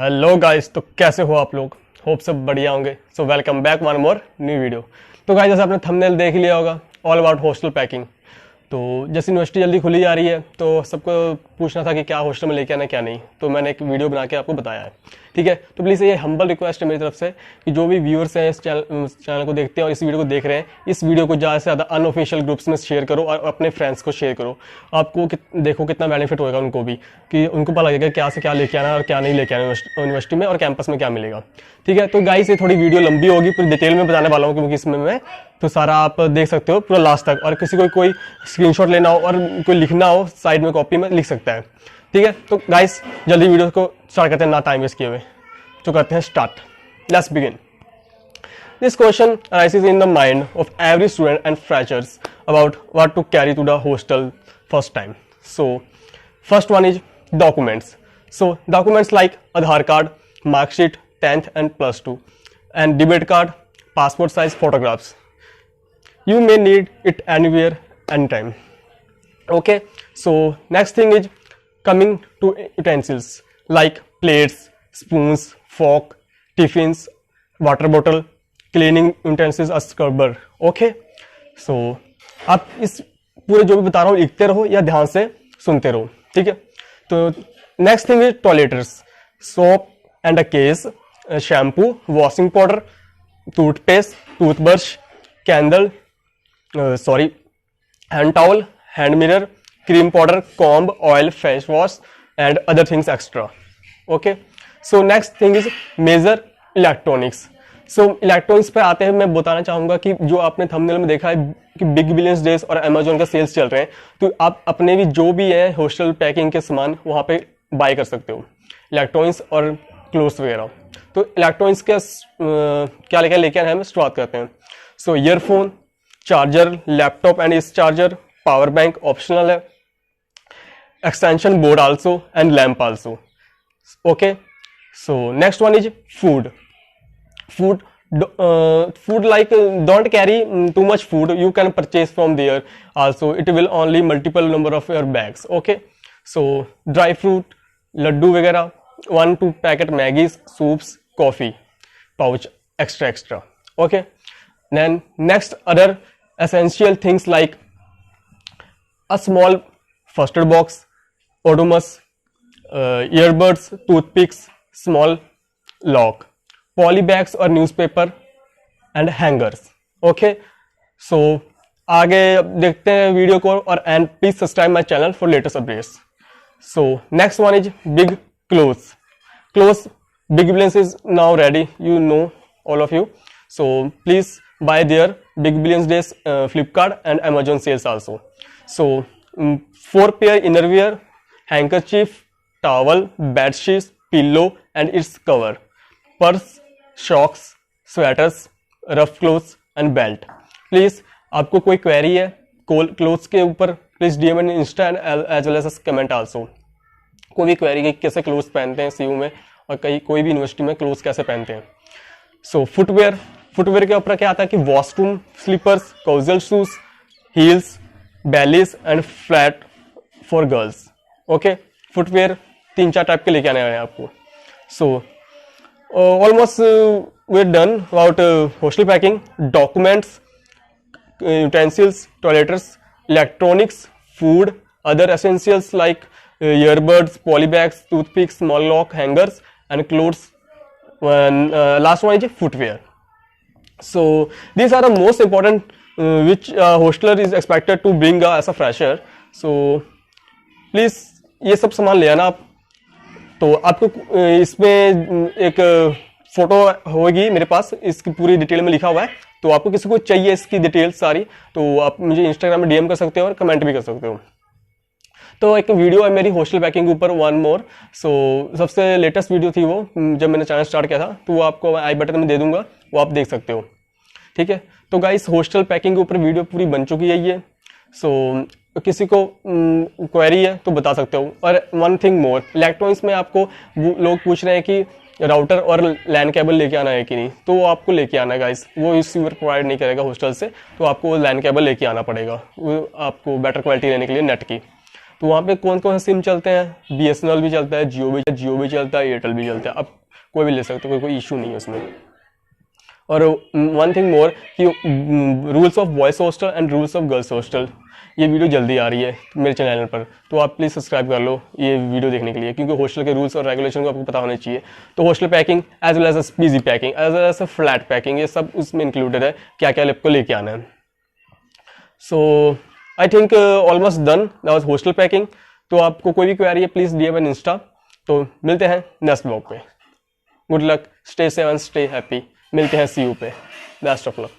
Hello guys, तो कैसे हो आप लोग? होप सब बढ़िया होंगे। So welcome back one more new video. तो गाइस, जैसे आपने थंबनेल देख लिया होगा, ऑल अबाउट हॉस्टल पैकिंग। तो जैसे यूनिवर्सिटी जल्दी खुली जा रही है तो सबको पूछना था कि क्या हॉस्टल में लेके आना क्या नहीं, तो मैंने एक वीडियो बना के आपको बताया है। ठीक है, तो प्लीज़ ये हम्बल रिक्वेस्ट है मेरी तरफ से कि जो भी व्यूअर्स हैं इस चैनल को देखते हैं और इस वीडियो को देख रहे हैं, इस वीडियो को ज़्यादा से ज़्यादा अनऑफिशियल ग्रुप्स में शेयर करो और अपने फ्रेंड्स को शेयर करो। आपको देखो कितना बेनिफिट होगा उनको भी, कि उनको पता लगेगा क्या से क्या लेके आना और क्या नहीं लेके आना यूनिवर्सिटी में और कैंपस में क्या मिलेगा। ठीक है, तो गाइस ये थोड़ी वीडियो लंबी होगी, पूरी डिटेल में बताने वाला हूँ क्योंकि इसमें मैं तो सारा आप देख सकते हो पूरा लास्ट तक। और किसी को कोई स्क्रीनशॉट लेना हो और कोई लिखना हो साइड में कॉपी में लिख सकता है। ठीक है, तो गाइस जल्दी वीडियो को स्टार्ट करते हैं, ना टाइम वेस्ट किए हुए। तो करते हैं start. Let's begin. This question arises in the mind of every student and freshers about what to carry to the hostel first time. So, first one is documents. So, documents like Aadhaar card, mark sheet, 10th and plus 2, and debit card, passport size photographs. You may need it anywhere, anytime. Okay. So, next thing is coming to utensils like plates, spoons, fork, tiffins, water bottle, cleaning utensils, a scrubber. Okay, so आप इस पूरे जो भी बता रहा हूँ लिखते रहो या ध्यान से सुनते रहो। ठीक है, तो next thing is toiletries, soap and a case, shampoo, washing powder, toothpaste, toothbrush, candle, hand towel, hand mirror, cream powder, comb, oil, face wash and other things extra. Okay, so next thing is major electronics. So electronics पे आते हैं, मैं बताना चाहूंगा कि जो आपने thumbnail में देखा है कि बिग बिलियंस डेज और अमेजोन का सेल्स चल रहे हैं, तो आप अपने भी जो भी है हॉस्टल पैकिंग के सामान वहां पे बाय कर सकते हो, इलेक्ट्रॉनिक्स और क्लोथ्स वगैरह। तो इलेक्ट्रॉनिक्स के क्या लेके आए हैं, हम शुरुआत करते हैं। सो ईयरफोन, चार्जर, लैपटॉप एंड इस चार्जर, पावर बैंक ऑप्शनल है, extension board also and lamp also. Okay, so next one is food like don't carry too much food, you can purchase from there also, it will only multiple number of your bags. Okay, so dry fruit, laddu वगैरह, 1-2 packet Maggi's, soups, coffee pouch extra. Okay, then next other essential things like a small first aid box, odomus, earbuds, toothpicks, small lock, poly bags और newspaper and hangers. Okay, so आगे देखते हैं video को और and please subscribe my channel for latest updates. So next one is big clothes big billions is now ready, you know all of you, so please buy their big billions days Flipkart and Amazon sales also. So 4 pair innerwear, handkerchief, towel, bedsheets, pillow and its cover, purse, socks, sweaters, rough clothes and belt. Please आपको कोई query है clothes के ऊपर, please DM in insta as well as comment also. कोई भी query कि कैसे clothes पहनते हैं सीयू में और कोई भी यूनिवर्सिटी में क्लोथ्स कैसे पहनते हैं। सो फुटवेयर के ऊपर क्या आता है कि washroom slippers, casual shoes, heels, bellies and flat for girls. Okay, footwear 3-4 type के लेके आने वाले हैं आपको। सो almost we're done about hostel packing, documents, utensils, toiletries, electronics, food, other essentials like earbuds, polybags, toothpicks, small lock, hangers and clothes. Last one is footwear. So these are the most important which hosteler is expected to bring as a fresher. So please ये सब सामान ले आना आप। तो आपको इसमें एक फोटो होगी मेरे पास, इसकी पूरी डिटेल में लिखा हुआ है, तो आपको किसी को चाहिए इसकी डिटेल सारी तो आप मुझे इंस्टाग्राम में डीएम कर सकते हो और कमेंट भी कर सकते हो। तो एक वीडियो है मेरी हॉस्टल पैकिंग के ऊपर, वन मोर। सो सबसे लेटेस्ट वीडियो थी वो, जब मैंने चैनल स्टार्ट किया था, तो वो आपको आई बटन में दे दूंगा, वो आप देख सकते हो। ठीक है, तो गाइस हॉस्टल पैकिंग के ऊपर वीडियो पूरी बन चुकी है ये। सो किसी को क्वेरी है तो बता सकते हो। और वन थिंग मोर, इलेक्ट्रॉनिक्स में आपको लोग पूछ रहे हैं कि राउटर और लैन केबल लेके आना है कि नहीं, तो वो आपको लेके आना है गाइस, वो रिसीवर प्रोवाइड नहीं करेगा हॉस्टल से, तो आपको लैन केबल लेके आना पड़ेगा वो आपको बेटर क्वालिटी लेने के लिए नेट की। तो वहाँ पे कौन कौन से सिम चलते हैं, BSNL भी चलता है, जियो भी चलता है, एयरटेल भी चलता है, अब कोई भी ले सकते हो, कोई इशू नहीं है उसमें। और वन थिंग मोर कि rules of boys hostel and rules of girls hostel, ये वीडियो जल्दी आ रही है मेरे चैनल पर, तो आप प्लीज़ सब्सक्राइब कर लो ये वीडियो देखने के लिए, क्योंकि हॉस्टल के रूल्स और रेगुलेशन को आपको पता होने चाहिए। तो hostel packing as well as PG packing as well as flat packing, ये सब उसमें इंक्लूडेड है, क्या क्या आपको लेके आना है। So I think almost done that hostel packing. तो आपको कोई भी क्वेरी है प्लीज़ DM एन इंस्टा। तो मिलते हैं नेक्स्ट ब्लॉग पे। Good luck, stay safe and stay happy. मिलते हैं CU पे। Best of luck.